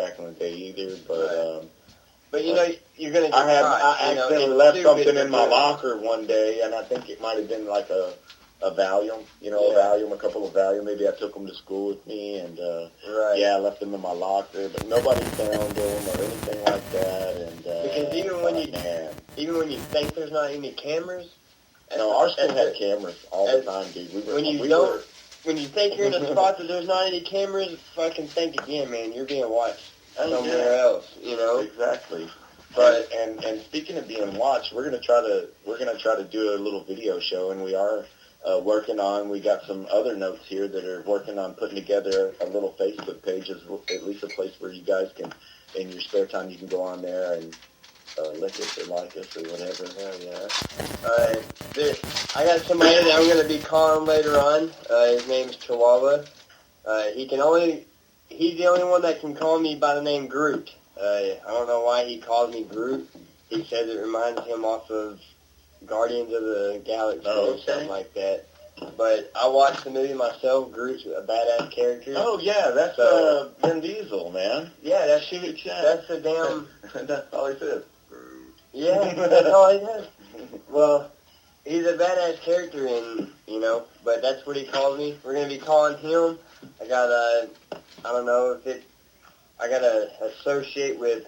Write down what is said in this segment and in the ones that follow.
back in the day either, but but you know, you're gonna get I accidentally left something in my locker one day, and I think it might have been like a Valium, a Valium, a couple of Valium. Maybe I took them to school with me, and I left them in my locker, but nobody found them or anything like that. And because even when you think there's not any cameras, no, our school had cameras all the time, dude. When you think you're in a spot that there's not any cameras, fucking think again, man. You're being watched somewhere else, Exactly. But and speaking of being watched, we're gonna try to do a little video show, and we are working on. We got some other notes here that are working on putting together a little Facebook page, at least a place where you guys can, in your spare time, you can go on there and like us or like us or whatever. Hell yeah. I got somebody that I'm going to be calling later on. His name's Chihuahua. He's the only one that can call me by the name Groot. I don't know why he calls me Groot. He says it reminds him off of Guardians of the Galaxy or something like that. But I watched the movie myself. Groot's a badass character. Oh yeah, that's Vin Diesel, man. Yeah, that's the damn. That's all he says. Yeah, that's all he does. Well, he's a badass character, and but that's what he calls me. We're gonna be calling him. I got to associate with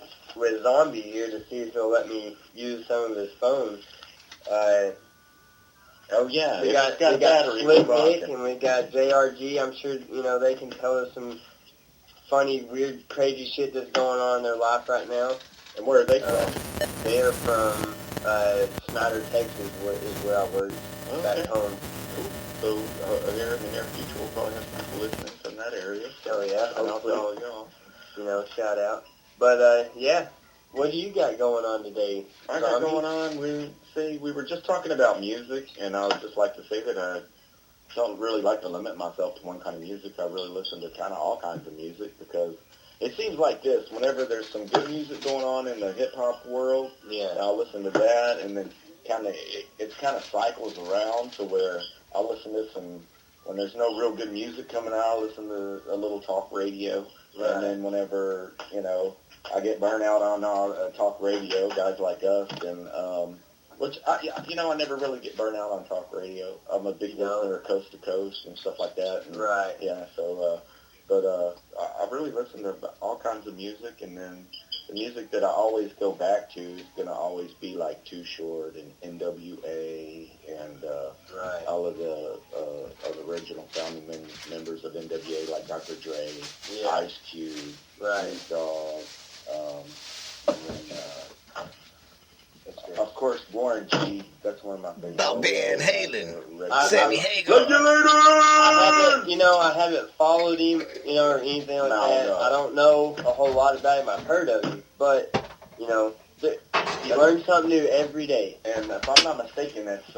Zombie here to see if he'll let me use some of his phones. Oh yeah, we got Slick Nick and we got JRG. I'm sure they can tell us some funny, weird, crazy shit that's going on in their life right now. And where are they from? They are from Snyder, Texas, is where I work back home. Cool. So here in the near future, we'll probably have people listening from that area. Oh yeah, hopefully all y'all. Shout out. But what do you got going on today? I got going on. We were just talking about music, and I would just like to say that I don't really like to limit myself to one kind of music. I really listen to kind of all kinds of music because it seems like this. Whenever there's some good music going on in the hip-hop world, I'll listen to that, and then it kind of cycles around to where I'll listen to some, when there's no real good music coming out, I'll listen to a little talk radio. Right. And then whenever, I get burnt out on talk radio, guys like us, and which I never really get burnt out on talk radio. I'm a big listener coast to coast and stuff like that. And, right. Yeah. So, I really listen to all kinds of music, and then the music that I always go back to is gonna always be like Too Short and NWA and all of the original founding members of NWA, like Dr. Dre, Ice Cube, Snoop Dogg, and then, of course, Warren G. That's one of my favorites. About Van Halen, Sammy Hagar. I haven't followed him, or anything like that. No. I don't know a whole lot about him. I've heard of him, but you learn something new every day. And if I'm not mistaken, that's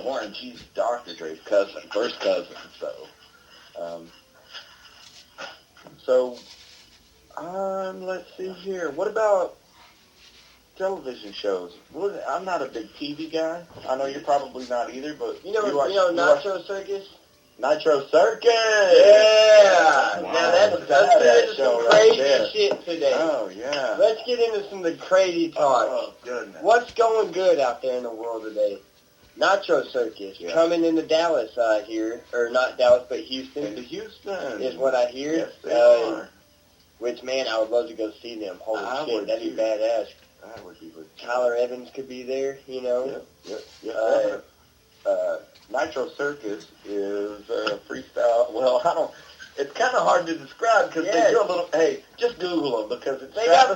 Warren G's Dr. Dre's cousin, first cousin. So, let's see here. What about television shows? I'm not a big TV guy. I know you're probably not either, but Nitro Circus. Nitro Circus. Yeah. Wow. Now let's get into some crazy shit today. Oh yeah. Let's get into some of the crazy talk. Oh goodness. What's going good out there in the world today? Nitro Circus coming into Dallas here, or not Dallas, but Houston. Into Houston is what I hear. Yes, they are. Which, man, I would love to go see them. Holy shit, that'd be badass. That would be good. Tyler Evans could be there, Yep. Nitro Circus is freestyle. Well, it's kind of hard to describe because they do a little. Hey, just Google them because it's they got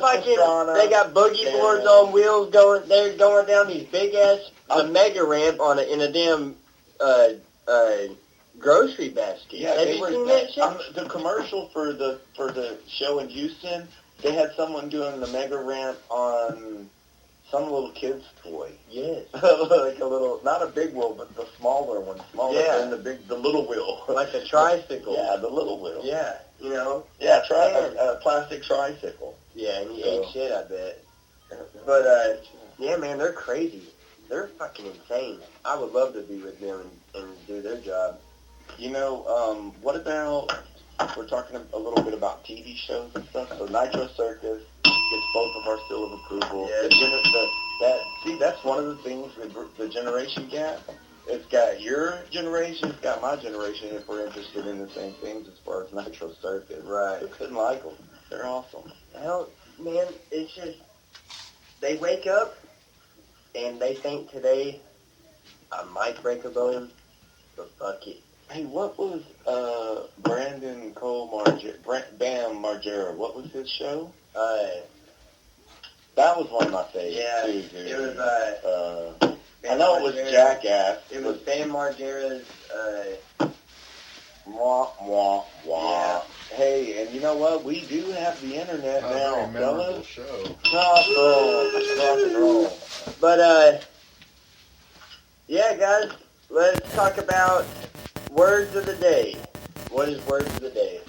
boogie boards on wheels going. They're going down these big ass mega ramp in a damn grocery basket. Yeah, have you seen that shit? The commercial for the show in Houston, they had someone doing the mega ramp on some little kid's toy. Yes. Like a little, not a big wheel, but the smaller one. Smaller than the little wheel. Like a tricycle. Yeah, the little wheel. Yeah, Yeah, a plastic tricycle. Yeah, and he ate shit, I bet. But, yeah, man, they're crazy. They're fucking insane. I would love to be with them and do their job. What about we're talking a little bit about TV shows and stuff. So Nitro Circus gets both of our seal of approval. Yeah. That's one of the things with the generation gap. It's got your generation, it's got my generation. If we're interested in the same things as far as Nitro Circus, Right. Who couldn't like them? They're awesome. Hell, man, it's just they wake up and they think today I might break a bone, but fuck it. Hey, what was Brandon Cole Bam Margera? What was his show? That was one of my favorites. Yeah, too, dude. it was. I know it was Jackass. It was Bam Margera's. Wah wah wah. Yeah. Hey, and you know what? We do have the internet now, Very memorable fellas. show. Rock and roll. But yeah, guys, let's talk about words of the day. What is words of the day?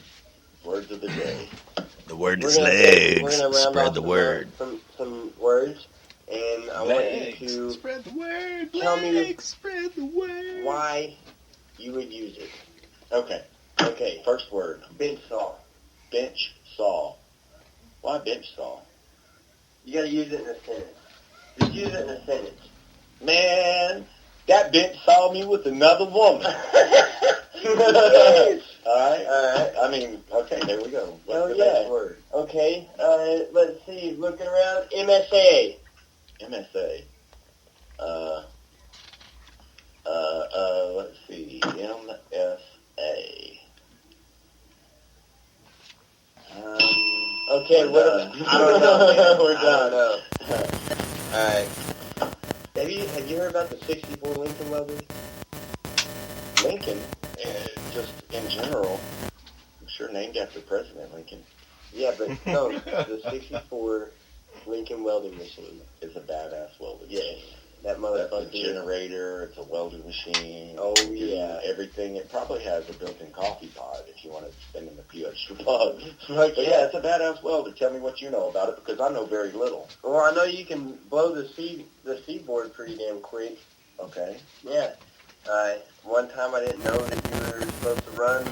Words of the day. The word We're is gonna legs. round Spread off the word. Some words, and I want you to Spread the word. tell me Legs. Spread the word. why you would use it. Okay. Okay, First word. bench saw. Bench saw. Why bench saw? You gotta use it in a sentence. Just use it in a sentence. Man, that bench saw me with another woman. All right. I mean, okay, there we go. What's Hell the yeah. next word? Okay, let's see. Looking around, MSA. MSA. Let's see. MSA. Okay, We're what? done. I don't know. Man. We're I done. don't know. All right. Have you heard about the 64 Lincoln welders? Lincoln, just in general, I'm sure named after President Lincoln, Yeah, but no, the 64 Lincoln welding machine. is a badass welding Yes, machine. that That's a motherfucker. generator, it's a welding machine. Oh, It can do yeah. everything. It probably has a built-in coffee pod if you want to spend in a few extra bucks. Like, But yeah, it's a badass welder. Tell me what you know about it, because I know very little. Well, I know you can blow the seaboard pretty damn quick. Okay. Yeah. One time I didn't know that you were supposed to run,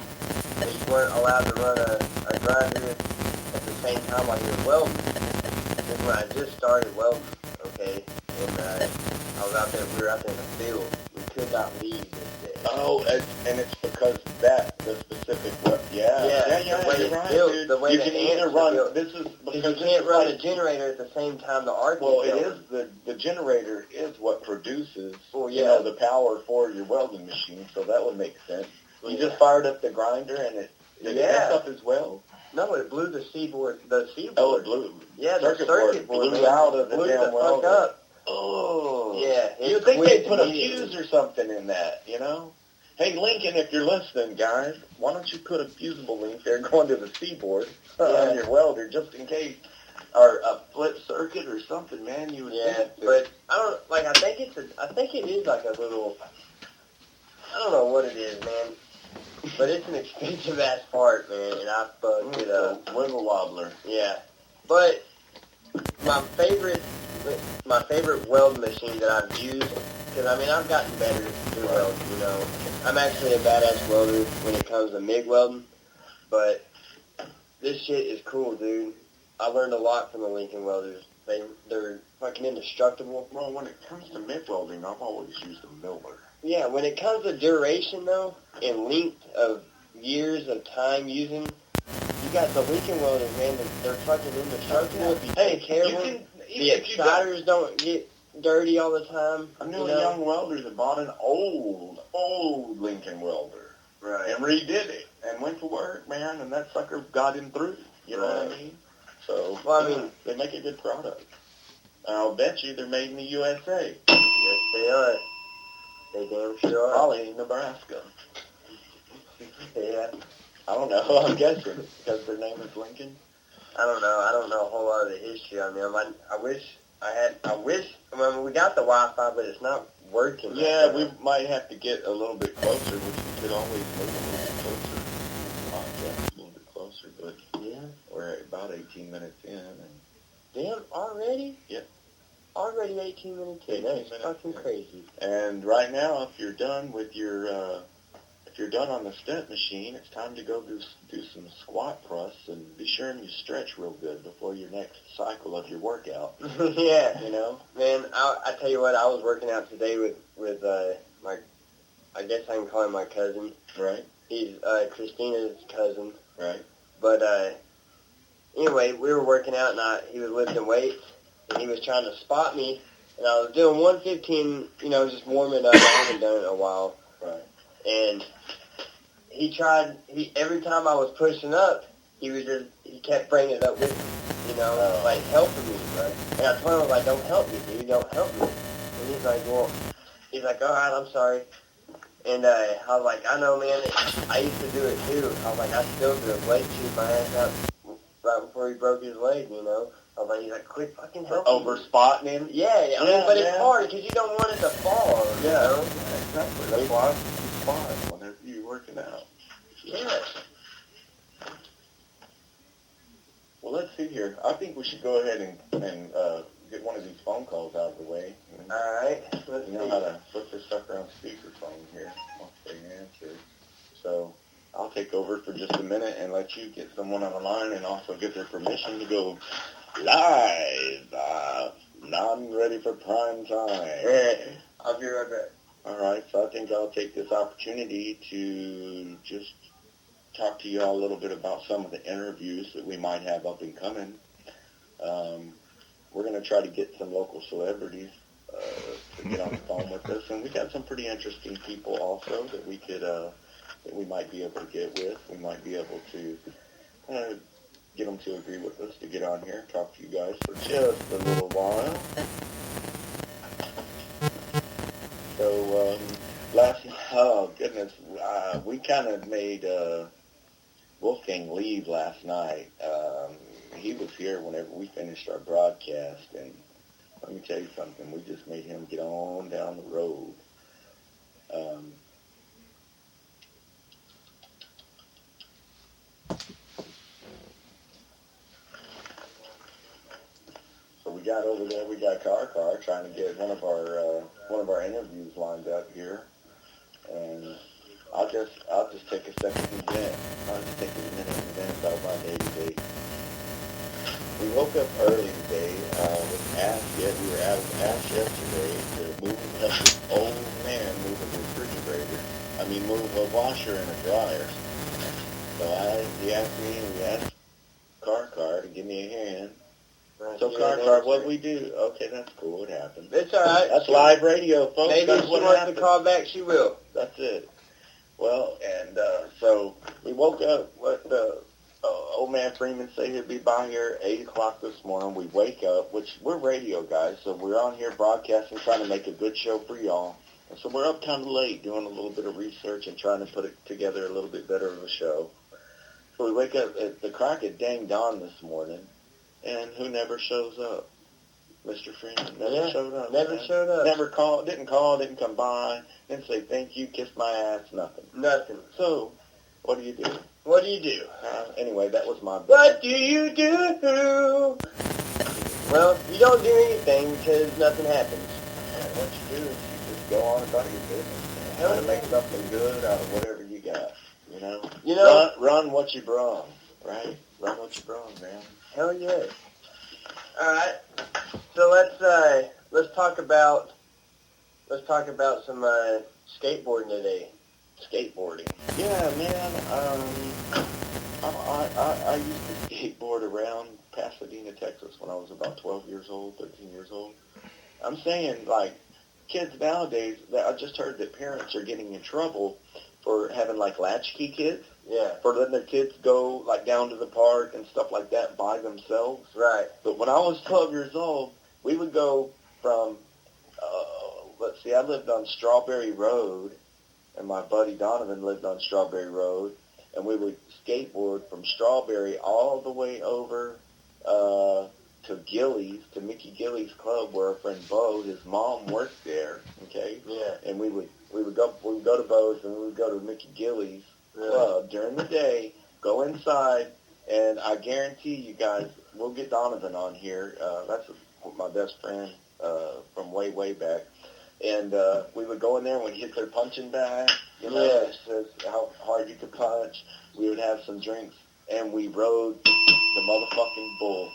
that you weren't allowed to run a grinder at the same time while you were welding. This is when I just started welding, okay? And we were out there in the field. We could not leave this day. Oh, and it's because the specific what? Yeah, The way you're it's right, built, dude. the way you the can ants either are run. built. This is Because because you this can't is run like, a generator at the same time the arc Well, is it going. is the generator is what produces Well, you yeah. know, the power for your welding machine, so that would make sense. Well, You yeah. just fired up the grinder and it did it mess up as well? No, it blew the seaboard. The seaboard. Oh, it blew. Yeah, the circuit board blew man, out of the blew damn the fuck welder. up. Oh. Yeah, it You'd think they quit put a immediately. fuse or something in that, you know? Hey, Lincoln, if you're listening, guys, why don't you put a fusible link there going to the seaboard on your welder just in case, or a flip circuit or something, man. You would think. But I don't like. I think it is like a little. I don't know what it is, man. But it's an expensive ass part, man, and I fucked it up. Wiggle wobbler. Yeah, but my favorite weld machine that I've used, because I mean I've gotten better to weld. You know, I'm actually a badass welder when it comes to MIG welding, but this shit is cool, dude. I learned a lot from the Lincoln welders. They're fucking indestructible. Well, when it comes to MIG welding, I've always used a Miller. Yeah, when it comes to duration though, and length of years of time using, you got the Lincoln welders, man. They're fucking indestructible. If you take care of them, the exciters don't get dirty all the time. I knew a young welder that bought an old Lincoln welder. Right. And redid it and went to work, man, and that sucker got him through. You know what I mean? So, well, I mean, they make a good product. I'll bet you they're made in the USA. Yes, they are. They damn sure are. Probably in Nebraska. Yeah. I don't know. I'm guessing because their name is Lincoln. I don't know. I don't know a whole lot of the history on them. I wish I mean, we got the Wi-Fi, but it's not working. Yeah, we might have to get a little bit closer, which we could always move a little bit closer. Podcast a little bit closer, but yeah, we're at about 18 minutes in. And damn, already? Yep. Already 18 minutes in. 18 That's minutes, fucking yeah. crazy. And right now, if you're done with your, if if you're done on the step machine, it's time to go do some squat thrusts, and be sure and you stretch real good before your next cycle of your workout. Yeah. You know? Man, I tell you what, I was working out today with my, I guess I can call him my cousin. Right. He's Christina's cousin. Right. But anyway, we were working out, and he was lifting weights, and he was trying to spot me, and I was doing 115, just warming up. I haven't done it in a while. Right. And every time I was pushing up, he kept bringing it up with me, like helping me, right? And I told him, I was like, don't help me, dude, don't help me. And he's like, all right, I'm sorry. And I was like, I know, man, I used to do it too. I was like, I still do it. Blake chewed my ass out right before he broke his leg, I was like, he's like, quit fucking helping Over me. spotting him? Yeah, I mean, but it's hard because you don't want it to fall, Yeah, exactly. That's why you spot whenever you're working out. Yeah. Well, let's see here. I think we should go ahead and get one of these phone calls out of the way. All right. You know how to put this sucker on speakerphone here once they answer. So I'll take over for just a minute and let you get someone on the line and also get their permission to go live. Non ready for prime time. I'll be right back. All right, so I think I'll take this opportunity to just talk to you all a little bit about some of the interviews that we might have up and coming. We're going to try to get some local celebrities to get on the phone with us, and we got some pretty interesting people also that we could that we might be able to get with. We might be able to get them to agree with us to get on here and talk to you guys for just a little while. So oh goodness, we kind of made Wolfgang leave last night. He was here whenever we finished our broadcast, and let me tell you something, we just made him get on down the road. So we got over there, we got Car trying to get one of our interviews lined up here, and I'll just take a second to vent. I'll just take a minute and vent about my day today. We woke up early today with Ash. Yeah, we were out with Ash yesterday to move this old man move a refrigerator. Move a washer and a dryer. So he asked me, and we asked Car to give me a hand. Right, So Car, what we do? Okay, that's cool. It happened. It's all right. That's live radio, folks. Maybe That's if she what wants happened. to call back, she will. That's it. Well, and so we woke up. Old man Freeman said he'd be by here 8 o'clock this morning. We wake up, which we're radio guys, so we're on here broadcasting, trying to make a good show for y'all. And so we're up kind of late doing a little bit of research and trying to put it together a little bit better of a show. So we wake up at the crack of dang dawn this morning, and who never shows up? Mr. Freeman never showed up. Never showed up. Never called, didn't come by, didn't say thank you, kiss my ass, nothing. Nothing. So, what do you do? What do you do? Anyway, that was my... What do you do? Well, you don't do anything because nothing happens. What you do is you just go on about your business, man. Try to make something good out of whatever you got, You know? Run what you brung, right? Run what you brung, man. Hell yeah. All right. So let's talk about some skateboarding today. Skateboarding. Yeah, man. I used to skateboard around Pasadena, Texas when I was about 12 years old, 13 years old. I'm saying, like, kids nowadays, I just heard that parents are getting in trouble for having, like, latchkey kids. Yeah. For letting their kids go, like, down to the park and stuff like that by themselves. Right. But when I was 12 years old, we would go from, I lived on Strawberry Road, and my buddy Donovan lived on Strawberry Road, and we would skateboard from Strawberry all the way over to Gillies, to Mickey Gillies Club, where our friend Bo, his mom worked there. Okay. Yeah. And we would go to Bo's, and we would go to Mickey Gillies Club during the day, go inside, and I guarantee you guys, we'll get Donovan on here. That's my best friend from way back. And we would go in there and we'd hit their punching bag, You know, Yeah. it's just how hard you could punch. We would have some drinks, and we rode the motherfucking bull.